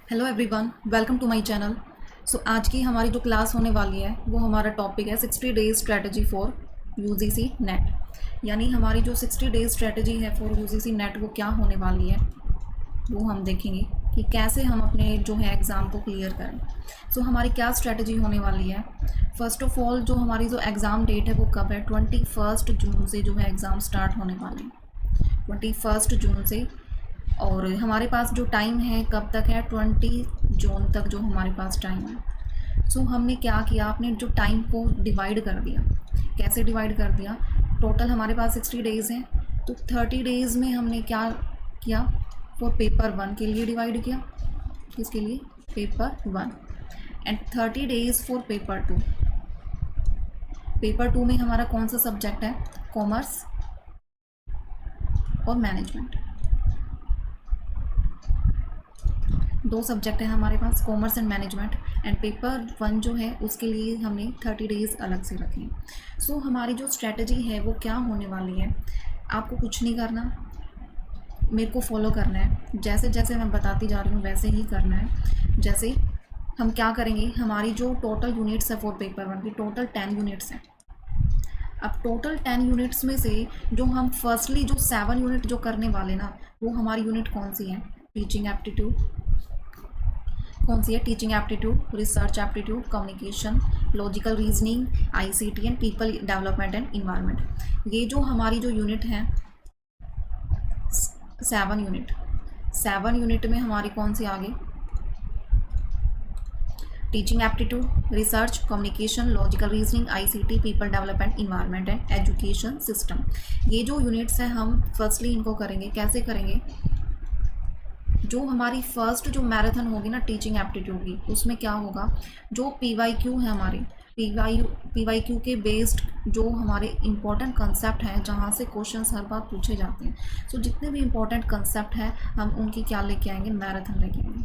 Hello everyone, welcome to my channel. आज की हमारी जो क्लास होने वाली है वो हमारा टॉपिक है 60 days strategy for UGC net. यानी हमारी जो 60 डेज स्ट्रेटजी है फॉर यूजीसी नेट वो क्या होने वाली है वो हम देखेंगे कि कैसे हम अपने जो है एग्ज़ाम को क्लियर करें। हमारी क्या स्ट्रेटजी होने वाली है। फर्स्ट ऑफ ऑल जो हमारी जो एग्ज़ाम डेट है वो कब है, 21 जून से जो है एग्ज़ाम स्टार्ट होने वाले हैं, 21 जून से। और हमारे पास जो टाइम है कब तक है, 20 जून तक जो हमारे पास टाइम है। हमने क्या किया, आपने जो टाइम को डिवाइड कर दिया। कैसे डिवाइड कर दिया, टोटल हमारे पास 60 डेज़ हैं, तो 30 डेज़ में हमने क्या किया, फॉर पेपर 1 के लिए डिवाइड किया। किसके लिए, paper 1। And 30 days for paper 2। Paper 2 में हमारा कौन सा सब्जेक्ट है, कॉमर्स और मैनेजमेंट। दो सब्जेक्ट है हमारे पास, commerce and management. And paper 1 जो है उसके लिए हमने 30 डेज़ अलग से रखे हैं। हमारी जो स्ट्रेटजी है वो क्या होने वाली है, आपको कुछ नहीं करना, मेरे को फॉलो करना है। जैसे जैसे मैं बताती जा रही हूँ वैसे ही करना है। जैसे हम क्या करेंगे, हमारी जो टोटल यूनिट्स है फॉर पेपर 1 की, टोटल 10 यूनिट्स हैं। अब टोटल 10 यूनिट्स में से जो हम फर्स्टली जो 7 यूनिट जो करने वाले ना, वो हमारी यूनिट कौन सी है, टीचिंग एप्टीट्यूड। कौन सी है, teaching aptitude, research aptitude, communication, logical reasoning, ICT and people development and environment. ये जो हमारी जो यूनिट है 7 यूनिट में हमारी कौन सी आ गई, teaching aptitude, research, communication, logical reasoning, ICT, people development, environment and education system. ये जो यूनिट्स हैं हम फर्स्टली इनको करेंगे। कैसे करेंगे, जो हमारी फर्स्ट जो मैराथन होगी ना टीचिंग एप्टीट्यूड की, उसमें क्या होगा, जो पीवाईक्यू है हमारी, पीवाईक्यू के बेस्ड जो हमारे इंपॉर्टेंट कंसेप्ट हैं, जहाँ से क्वेश्चंस हर बार पूछे जाते हैं। जितने भी इंपॉर्टेंट कंसेप्ट हैं हम उनकी क्या लेके आएंगे, मैराथन लेके आएंगे,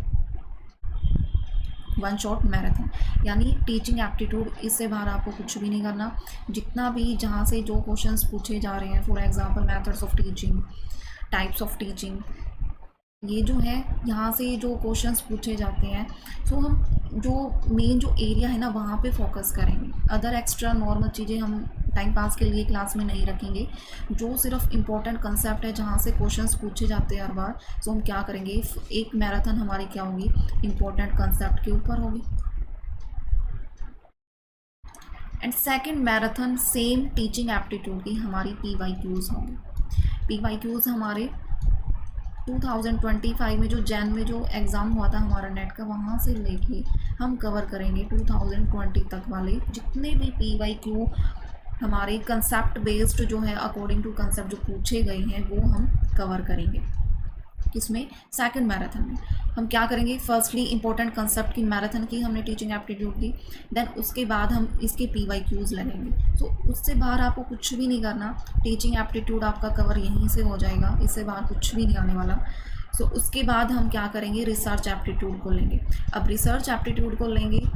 1 शॉट मैराथन। यानी टीचिंग एप्टीट्यूड, इससे बाहर आपको कुछ भी नहीं करना। जितना भी जहाँ से जो क्वेश्चंस पूछे जा रहे हैं, for example methods of teaching, types of teaching, ये जो है यहाँ से जो क्वेश्चंस पूछे जाते हैं, हम जो मेन जो एरिया है ना वहाँ पे फोकस करेंगे। अदर एक्स्ट्रा नॉर्मल चीज़ें हम टाइम पास के लिए क्लास में नहीं रखेंगे। जो सिर्फ इम्पोर्टेंट कंसेप्ट है जहाँ से क्वेश्चंस पूछे जाते हैं हर बार, हम क्या करेंगे, एक मैराथन हमारी क्या होगी, इम्पोर्टेंट कंसेप्ट के ऊपर होगी। And second marathon same teaching aptitude की हमारी पीवाईक्यूज़ होंगी। पीवाईक्यूज़ हमारे 2025 में जो जैन में जो एग्ज़ाम हुआ था हमारा नेट का, वहाँ से लेके हम कवर करेंगे 2020 तक वाले जितने भी पीवाईक्यू हमारे कंसेप्ट बेस्ड जो है, अकॉर्डिंग टू कंसेप्ट जो पूछे गए हैं वो हम कवर करेंगे। किसमें, सेकंड मैराथन में। हम क्या करेंगे, फर्स्टली इंपॉर्टेंट कंसेप्ट की मैराथन की हमने टीचिंग एप्टीट्यूड की, देन उसके बाद हम इसके पीवाईक्यूज़ लगेंगे। उससे बाहर आपको कुछ भी नहीं करना, टीचिंग एप्टीट्यूड आपका कवर यहीं से हो जाएगा, इससे बाहर कुछ भी नहीं आने वाला। उसके बाद हम क्या करेंगे, रिसर्च एप्टीट्यूड को लेंगे। अब रिसर्च एप्टीट्यूड को लेंगे,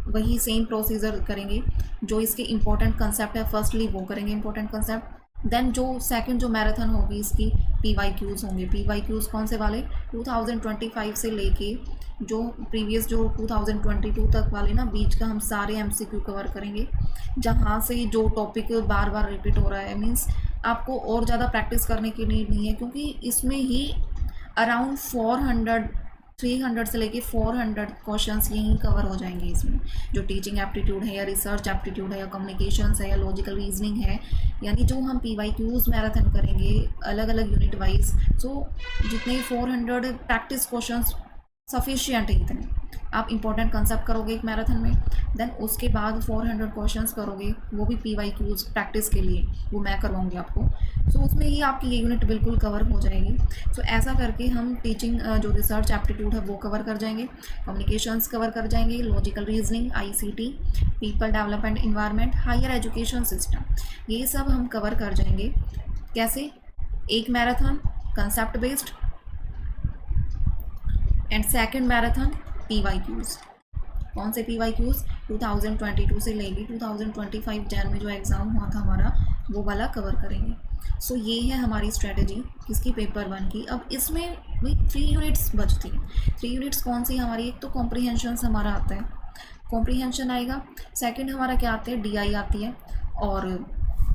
वही सेम प्रोसीजर करेंगे। जो इसके इंपॉर्टेंट कंसेप्ट है फर्स्टली वो करेंगे, इंपॉर्टेंट कंसेप्ट। देन जो सेकंड जो मैराथन होगी इसकी पीवाईक्यूज़ होंगे। पीवाईक्यूज़ कौन से वाले, 2025 से लेके जो प्रीवियस जो 2022 तक वाले ना, बीच का हम सारे एमसीक्यू कवर करेंगे। जहाँ से जो टॉपिक बार बार रिपीट हो रहा है, मीन्स आपको और ज़्यादा प्रैक्टिस करने की नीड नहीं है, क्योंकि इसमें ही अराउंड 300 से लेके 400 क्वेश्चंस यहीं कवर हो जाएंगे। इसमें जो टीचिंग एप्टीट्यूड है या रिसर्च एप्टीट्यूड है या कम्युनिकेशंस है या लॉजिकल रीजनिंग है, यानी जो हम पीवाईक्यूज़ मैराथन करेंगे अलग अलग यूनिट वाइज, जितने 400 प्रैक्टिस क्वेश्चंस सफिशिएंट है। इतने आप इंपॉर्टेंट कंसेप्ट करोगे एक मैराथन में, देन उसके बाद 400 क्वेश्चंस करोगे, वो भी पीवाईक्यूज़ प्रैक्टिस के लिए, वो मैं करवाऊँगी आपको। उसमें ही आपकी ये यूनिट बिल्कुल कवर हो जाएगी। ऐसा करके हम टीचिंग जो रिसर्च एप्टीट्यूड है वो कवर कर जाएंगे, कम्युनिकेशंस कवर कर जाएंगे, logical reasoning, ICT, people development, environment, higher education system, ये सब हम कवर कर जाएंगे। कैसे, एक marathon concept based and second marathon PYQs. कौन से PYQs 2022 से लेके 2025 जैन में जो एग्ज़ाम हुआ था हमारा वो वाला कवर करेंगे। सो ये है हमारी स्ट्रेटजी किसकी, पेपर 1 की। अब इसमें भाई 3 यूनिट्स बचती हैं। 3 यूनिट्स कौन सी हमारी, एक तो कॉम्प्रीहेंशन हमारा आता है, कॉम्प्रीहेंशन आएगा। सेकंड हमारा क्या आते हैं, DI आती है। और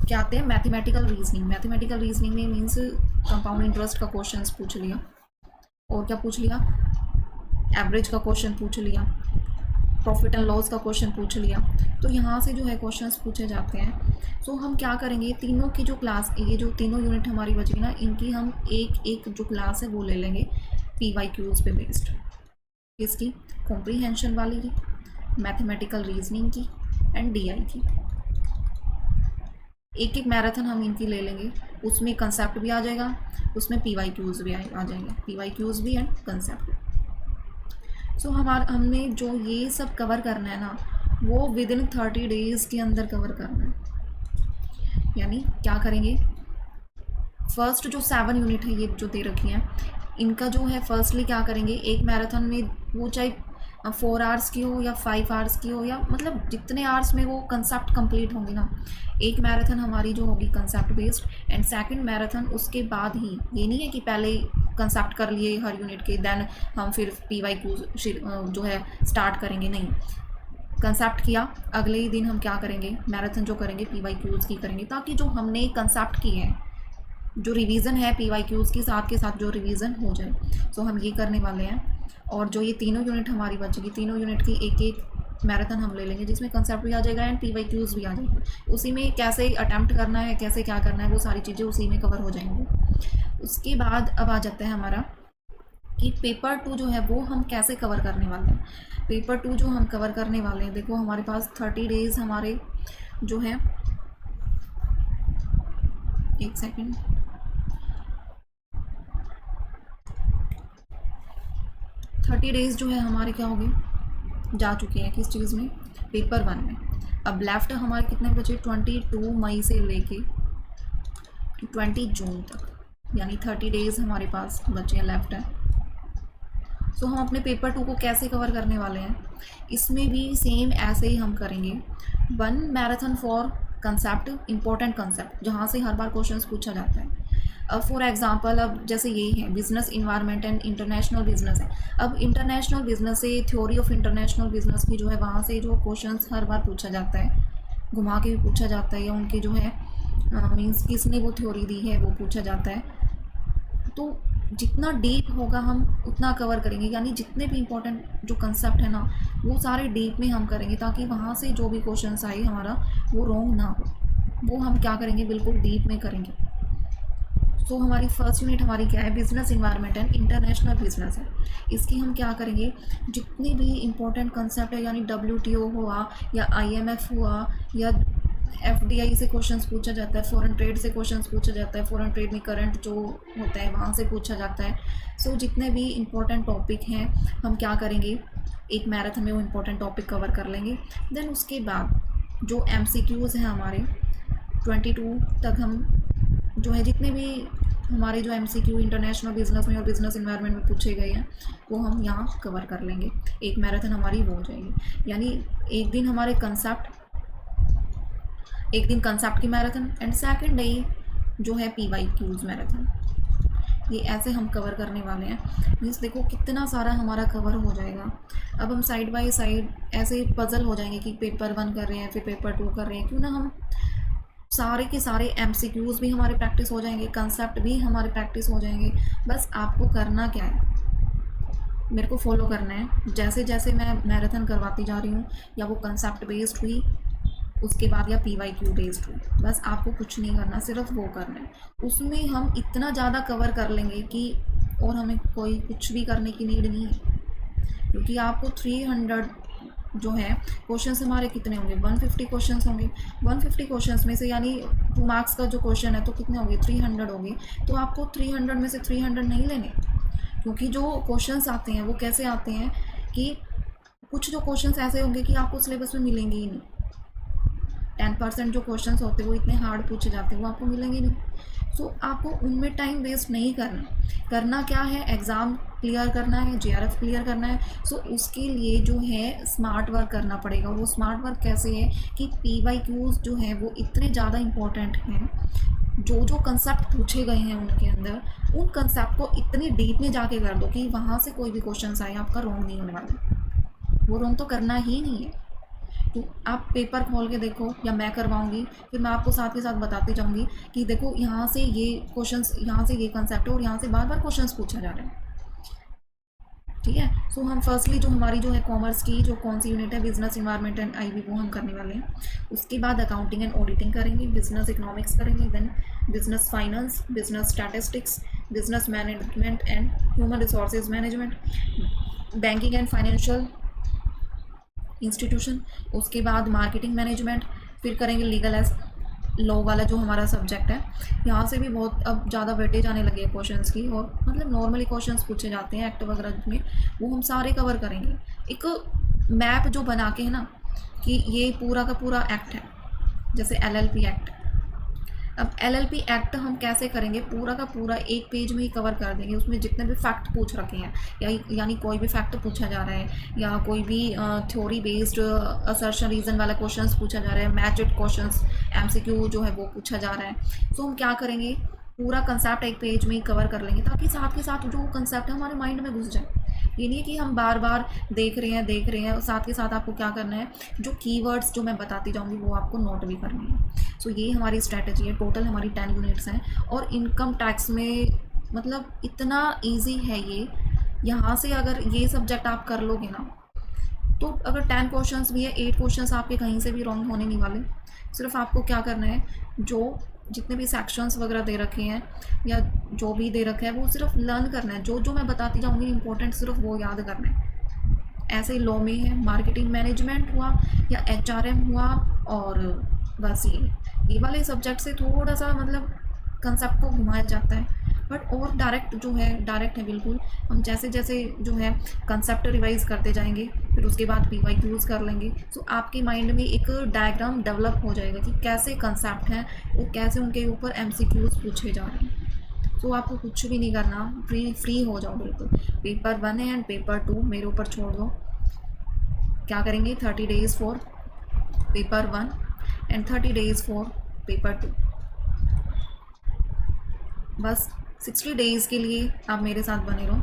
क्या आते हैं, मैथमेटिकल रीजनिंग। मैथमेटिकल रीजनिंग में मीन्स कंपाउंड इंटरेस्ट का क्वेश्चंस पूछ लिया, और क्या पूछ लिया, एवरेज का क्वेश्चन पूछ लिया, प्रॉफिट एंड लॉस का क्वेश्चन पूछ लिया। तो यहाँ से जो है क्वेश्चंस पूछे जाते हैं। तो हम क्या करेंगे, तीनों की जो क्लास, ये जो तीनों यूनिट हमारी बची ना, इनकी हम एक एक जो क्लास है वो ले लेंगे PYQs पे बेस्ड। किसकी, कॉम्प्रीहेंशन वाली की, मैथमेटिकल रीजनिंग की एंड DI की। एक एक मैराथन हम इनकी ले लेंगे, उसमें कंसेप्ट भी आ जाएगा, उसमें PYQs भी आ जाएंगे, PYQs भी एंड कंसेप्ट। सो हमने जो ये सब कवर करना है ना, वो विद इन 30 डेज़ के अंदर कवर करना है। यानी क्या करेंगे, फर्स्ट जो 7 यूनिट है ये जो दे रखी हैं, इनका जो है फर्स्टली क्या करेंगे, एक मैराथन में वो चाहे 4 आवर्स की हो या 5 आवर्स की हो, या मतलब जितने आवर्स में वो कंसेप्ट कंप्लीट होंगी ना, एक मैराथन हमारी जो होगी concept based, and second marathon उसके बाद ही। ये नहीं है कि पहले कंसेप्ट कर लिए हर यूनिट के, देन हम फिर PYQ जो है स्टार्ट करेंगे, नहीं। कंसेप्ट किया, अगले ही दिन हम क्या करेंगे, मैराथन जो करेंगे PYQs की करेंगे, ताकि जो हमने कंसेप्ट किए हैं, जो रिवीजन है PYQs के साथ जो रिवीजन हो जाए। सो हम ये करने वाले हैं। और जो ये तीनों यूनिट हमारी बचेगी, तीनों यूनिट की एक एक मैराथन हम ले लेंगे, जिसमें कंसेप्ट भी आ जाएगा एंड PYQs भी आ जाएंगे। उसी में कैसे अटैम्प्ट करना है, कैसे क्या करना है, वो सारी चीज़ें उसी में कवर हो जाएंगी। उसके बाद अब आ जाता है हमारा कि पेपर 2 जो है वो हम कैसे कवर करने वाले हैं। पेपर 2 जो हम कवर करने वाले हैं, देखो हमारे पास 30 डेज़ हमारे जो है, एक सेकेंड, 30 डेज़ जो है हमारे क्या हो गए, जा चुके हैं किस चीज़ में, पेपर 1 में। अब लेफ्ट हमारे कितने बचे, 22 मई से लेके 20 जून तक, यानी 30 डेज़ हमारे पास बचे हैं, लेफ्ट है। सो हम अपने पेपर 2 को कैसे कवर करने वाले हैं, इसमें भी सेम ऐसे ही हम करेंगे। 1 marathon for concept, important concept, जहाँ से हर बार क्वेश्चंस पूछा जाता है। अब फॉर एग्जांपल, अब जैसे यही है business environment and international business है। अब इंटरनेशनल बिजनेस से, थ्योरी ऑफ इंटरनेशनल बिजनेस की जो है, वहाँ से जो क्वेश्चंस हर बार पूछा जाता है, घुमा के भी पूछा जाता है, या उनके जो है मीन्स किसने वो थ्योरी दी है वो पूछा जाता है। तो जितना डीप होगा हम उतना कवर करेंगे, यानी जितने भी इम्पोर्टेंट जो कंसेप्ट है ना, वो सारे डीप में हम करेंगे, ताकि वहाँ से जो भी क्वेश्चंस आए हमारा वो रॉन्ग ना हो। वो हम क्या करेंगे, बिल्कुल डीप में करेंगे। तो हमारी फर्स्ट यूनिट हमारी क्या है, business environment and international business है। इसकी हम क्या करेंगे, जितने भी इम्पोर्टेंट कंसेप्ट है, यानी WTO हुआ या IMF हुआ, या FDI से क्वेश्चंस पूछा जाता है, फॉरेन ट्रेड से क्वेश्चंस पूछा जाता है, फॉरेन ट्रेड में करंट जो होता है वहाँ से पूछा जाता है। सो जितने भी इम्पोर्टेंट टॉपिक हैं हम क्या करेंगे, एक मैराथन में वो इम्पोर्टेंट टॉपिक कवर कर लेंगे। देन उसके बाद जो MCQs हैं हमारे 22 तक, हम जो है जितने भी हमारे जो MCQ इंटरनेशनल बिजनेस में और बिजनेस इन्वायरमेंट में पूछे गए हैं वो हम यहाँ कवर कर लेंगे। एक मैराथन हमारी वो हो जाएगी, यानी एक दिन हमारे कंसेप्ट, एक दिन कंसेप्ट की मैराथन, एंड सेकंड डे जो है PYQs मैराथन। ये ऐसे हम कवर करने वाले हैं। मीन्स देखो कितना सारा हमारा कवर हो जाएगा। अब हम साइड बाय साइड ऐसे पजल हो जाएंगे कि पेपर 1 कर रहे हैं फिर पेपर 2 कर रहे हैं, क्यों ना हम सारे के सारे MCQs भी हमारे प्रैक्टिस हो जाएंगे, कंसेप्ट भी हमारे प्रैक्टिस हो जाएंगे। बस आपको करना क्या है, मेरे को फॉलो करना है। जैसे जैसे मैं मैराथन करवाती जा रही हूँ, या वो कंसेप्ट बेस्ड हुई उसके बाद, या PYQ बेस्ड हुई, बस आपको कुछ नहीं करना, सिर्फ वो करना है। उसमें हम इतना ज़्यादा कवर कर लेंगे कि और हमें कोई कुछ भी करने की नीड नहीं है, क्योंकि आपको 300 जो है क्वेश्चंस हमारे कितने होंगे, 150 क्वेश्चंस होंगे। 150 क्वेश्चंस में से यानी 2 मार्क्स का जो क्वेश्चन है तो कितने होंगे, 300 होंगे। तो आपको 300 में से 300 नहीं लेने, क्योंकि जो क्वेश्चंस आते हैं वो कैसे आते हैं कि कुछ जो क्वेश्चंस ऐसे होंगे कि आपको सिलेबस में मिलेंगे ही नहीं। 10% जो क्वेश्चंस होते हैं वो इतने हार्ड पूछे जाते हैं, वो आपको मिलेंगे नहीं। सो आपको उनमें टाइम वेस्ट नहीं करना। करना क्या है, एग्ज़ाम क्लियर करना है, जेआरएफ क्लियर करना है। सो उसके लिए जो है स्मार्ट वर्क करना पड़ेगा। वो स्मार्ट वर्क कैसे है कि पीवाईक्यूज जो है वो इतने ज़्यादा इम्पोर्टेंट हैं, जो जो कंसेप्ट पूछे गए हैं उनके अंदर उन कंसेप्ट को इतनी डीप में जाके कर दो कि वहाँ से कोई भी क्वेश्चन आए आपका रॉन्ग नहीं होने वाला। वो रॉन्ग तो करना ही नहीं है। तो आप पेपर खोल के देखो या मैं करवाऊंगी, फिर मैं आपको साथ के साथ बताती जाऊंगी कि देखो यहाँ से ये क्वेश्चंस, यहाँ से ये कंसेप्ट है और यहाँ से बार बार क्वेश्चंस पूछा जा रहा है। ठीक है। सो हम फर्स्टली जो हमारी जो है कॉमर्स की जो कौन सी यूनिट है, बिजनेस इन्वायरमेंट एंड आईबी, वो हम करने वाले हैं। उसके बाद अकाउंटिंग एंड ऑडिटिंग करेंगे, बिजनेस इकोनॉमिक्स करेंगे, then business finance, business statistics, business management and human resources management, banking and financial institution. उसके बाद मार्केटिंग मैनेजमेंट, फिर करेंगे लीगल एस लॉ वाला जो हमारा सब्जेक्ट है। यहाँ से भी बहुत अब ज़्यादा वेटेज आने लगे हैं क्वेश्चंस की, और मतलब नॉर्मली क्वेश्चंस पूछे जाते हैं एक्ट वगैरह में, वो हम सारे कवर करेंगे। एक मैप जो बना के है ना कि ये पूरा का पूरा एक्ट है, जैसे एलएलपी एक्ट। अब एलएलपी एक्ट हम कैसे करेंगे, पूरा का पूरा एक पेज में ही कवर कर देंगे। उसमें जितने भी फैक्ट पूछ रखे हैं या यानी कोई भी फैक्ट पूछा जा रहा है या कोई भी थ्योरी बेस्ड असर्शन रीज़न वाला क्वेश्चंस पूछा जा रहा है, मैचड क्वेश्चंस एमसीक्यू जो है वो पूछा जा रहा है, तो हम क्या करेंगे, पूरा कंसेप्ट एक पेज में ही कवर कर लेंगे, ताकि साथ के साथ जो कंसेप्ट है हमारे माइंड में घुस जाए। ये नहीं है कि हम बार बार देख रहे हैं, साथ के साथ आपको क्या करना है, जो कीवर्ड्स जो मैं बताती जाऊंगी वो आपको नोट भी करनी है। सो ये हमारी स्ट्रैटेजी है। टोटल हमारी 10 यूनिट्स हैं, और इनकम टैक्स में मतलब इतना ईजी है ये। यहाँ से अगर ये सब्जेक्ट आप कर लोगे ना, तो अगर 10 क्वेश्चंस भी है, 8 क्वेश्चंस आपके कहीं से भी रॉन्ग होने नहीं वाले। सिर्फ आपको क्या करना है, जो जितने भी सेक्शंस वगैरह दे रखे हैं या जो भी दे रखा है वो सिर्फ लर्न करना है। जो जो मैं बताती जाऊँगी इंपॉर्टेंट, सिर्फ वो याद करना है। ऐसे ही लॉ में है, मार्केटिंग मैनेजमेंट हुआ या एचआरएम हुआ, और बस ये वाले सब्जेक्ट से थोड़ा सा मतलब कंसेप्ट को घुमाया जाता है, बट और डायरेक्ट जो है डायरेक्ट है बिल्कुल। हम जैसे जैसे जो है कंसेप्ट रिवाइज करते जाएंगे, फिर उसके बाद पीवाईक्यूज कर लेंगे। सो आपके माइंड में एक डायग्राम डेवलप हो जाएगा कि कैसे कंसेप्ट हैं और कैसे उनके ऊपर एमसीक्यूज पूछे जा रहे हैं। तो आपको कुछ भी नहीं करना, फ्री हो जाओ बिल्कुल। पेपर 1 है एंड पेपर 2 मेरे ऊपर छोड़ दो। क्या करेंगे, 30 days for paper 1 and 30 days for paper 2। बस 60 डेज़ के लिए आप मेरे साथ बने रहो।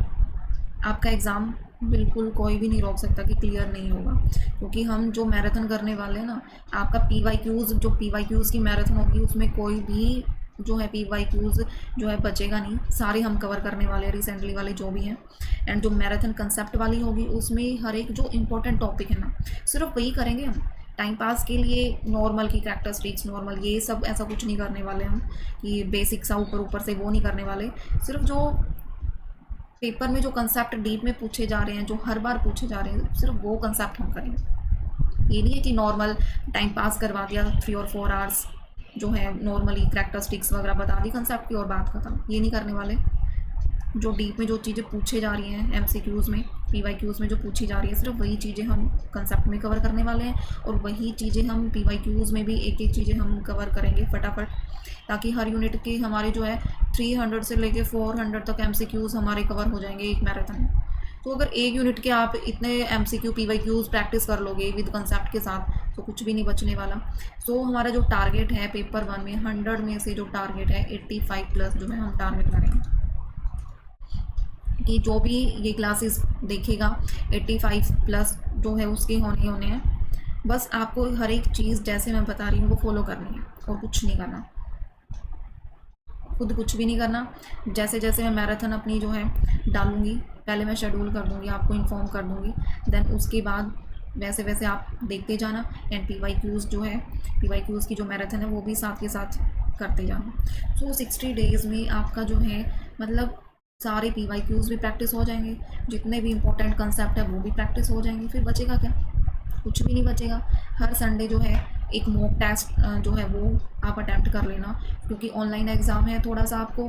आपका एग्ज़ाम बिल्कुल कोई भी नहीं रोक सकता कि क्लियर नहीं होगा, क्योंकि हम जो मैराथन करने वाले हैं ना, आपका पीवाईक्यूज़ की मैराथन होगी, उसमें कोई भी जो है पीवाईक्यूज़ जो है बचेगा नहीं, सारे हम कवर करने वाले हैं, रिसेंटली वाले जो भी हैं। एंड जो मैराथन कंसेप्ट वाली होगी उसमें हर एक जो इम्पोर्टेंट टॉपिक है ना, सिर्फ वही करेंगे हम। टाइम पास के लिए नॉर्मल की कैरेक्टरिस्टिक्स, नॉर्मल ये सब ऐसा कुछ नहीं करने वाले हम कि बेसिक सा ऊपर ऊपर से वो नहीं करने वाले। सिर्फ जो पेपर में जो कंसेप्ट डीप में पूछे जा रहे हैं, जो हर बार पूछे जा रहे हैं, सिर्फ वो कंसेप्ट हम करेंगे। ये नहीं है कि नॉर्मल टाइम पास करवा दिया 3 और 4 आवर्स, जो है नॉर्मली कैरेक्टरिस्टिक्स वगैरह बता दी कंसेप्ट की और बात खत्म। ये नहीं करने वाले। जो डीप में जो चीज़ें पूछे जा रही हैं एमसीक्यूज़ में, पीवाईक्यूज़ में जो पूछी जा रही है, सिर्फ वही चीज़ें हम कंसेप्ट में कवर करने वाले हैं, और वही चीज़ें हम पीवाईक्यूज़ में भी एक एक चीज़ें हम कवर करेंगे फटाफट, ताकि हर यूनिट के हमारे जो है 300 से लेके 400 तक एमसीक्यूज़ हमारे कवर हो जाएंगे एक मैराथन में। तो अगर एक यूनिट के आप इतने एमसीक्यू पीवाईक्यूज़ प्रैक्टिस कर लोगे विद कंसेप्ट के साथ, तो कुछ भी नहीं बचने वाला। सो हमारा जो टारगेट है पेपर 1 में 100 में से जो टारगेट है 85 प्लस जो है हम टारगेट करेंगे, कि जो भी ये क्लासेस देखेगा 85 प्लस जो है उसके होने हैं। बस आपको हर एक चीज़ जैसे मैं बता रही हूँ वो फॉलो करनी है और कुछ नहीं करना, खुद कुछ भी नहीं करना। जैसे जैसे मैं मैराथन अपनी जो है डालूँगी, पहले मैं शेड्यूल कर दूँगी, आपको इन्फॉर्म कर दूँगी, देन उसके बाद वैसे वैसे आप देखते जाना। एंड पीवाईक्यूज़ जो है, पीवाईक्यूज़ की जो मैराथन है वो भी साथ के साथ करते जाना। सो 60 डेज़ में आपका जो है मतलब सारे पीवाईक्यूज़ भी प्रैक्टिस हो जाएंगे, जितने भी इंपॉर्टेंट कंसेप्ट है वो भी प्रैक्टिस हो जाएंगे। फिर बचेगा क्या, कुछ भी नहीं बचेगा। हर संडे जो है एक मॉक टेस्ट जो है वो आप अटैम्प्ट कर लेना, क्योंकि ऑनलाइन एग्ज़ाम है, थोड़ा सा आपको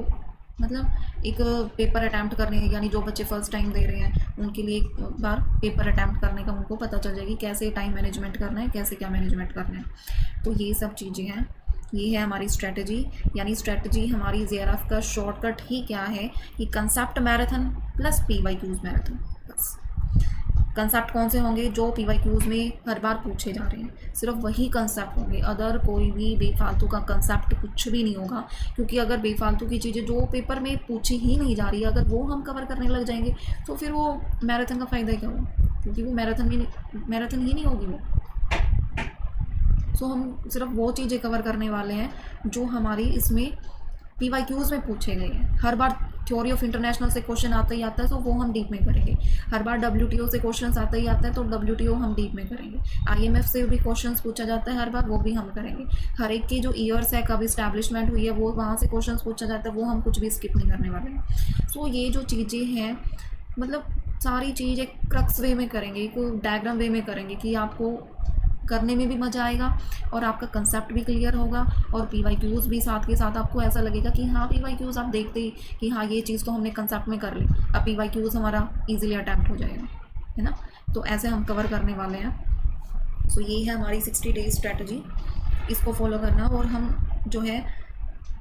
मतलब एक पेपर अटैम्प्ट करने, यानी जो बच्चे फर्स्ट टाइम दे रहे हैं उनके लिए एक बार पेपर अटैम्प्ट करने का उनको पता चल जाएगी कैसे टाइम मैनेजमेंट करना है, कैसे क्या मैनेजमेंट करना है। तो ये सब चीज़ें हैं। ये है हमारी स्ट्रेटजी, यानी स्ट्रेटजी हमारी जेआरएफ का शॉर्टकट ही क्या है कि concept marathon plus PYQs marathon. बस कंसेप्ट कौन से होंगे? जो पीवाईक्यूज में हर बार पूछे जा रहे हैं, सिर्फ वही कंसेप्ट होंगे। अदर कोई भी बेफालतू का कंसेप्ट कुछ भी नहीं होगा, क्योंकि अगर बेफालतू की चीज़ें जो पेपर में पूछी ही नहीं जा रही है अगर वो हम कवर करने लग जाएंगे तो फिर वो मैराथन का फ़ायदा क्या होगा? क्योंकि वो मैराथन ही नहीं होगी वो। सो हम सिर्फ वो चीज़ें कवर करने वाले हैं जो हमारी इसमें पीवाईक्यूज़ में पूछे गए हैं। हर बार थ्योरी ऑफ इंटरनेशनल से क्वेश्चन आता ही आता है तो वो हम डीप में करेंगे। हर बार डब्ल्यूटीओ से क्वेश्चन आता ही आता है तो डब्ल्यूटीओ हम डीप में करेंगे। आईएमएफ से भी क्वेश्चन पूछा जाता है हर बार, वो भी हम करेंगे। हर एक की जो ईयर्स है, कब इस्टेब्लिशमेंट हुई है, वो वहाँ से क्वेश्चन पूछा जाता है, वो हम कुछ भी स्किप नहीं करने वाले हैं। सो ये जो चीज़ें हैं, मतलब सारी चीज़ एक क्रक्स वे में करेंगे, एक डायग्राम वे में करेंगे कि आपको करने में भी मज़ा आएगा और आपका कंसेप्ट भी क्लियर होगा और पीवाईक्यूज़ भी साथ के साथ आपको ऐसा लगेगा कि हाँ पीवाईक्यूज़ आप देखते ही कि हाँ ये चीज़ तो हमने कंसेप्ट में कर ली, अब पीवाईक्यूज़ हमारा इजीली अटैम्प्ट हो जाएगा, है ना। तो ऐसे हम कवर करने वाले हैं। सो ये है हमारी 60 डेज स्ट्रेटजी, इसको फॉलो करना। और हम जो है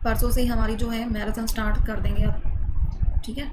परसों से ही हमारी जो है मैराथन स्टार्ट कर देंगे अब, ठीक है।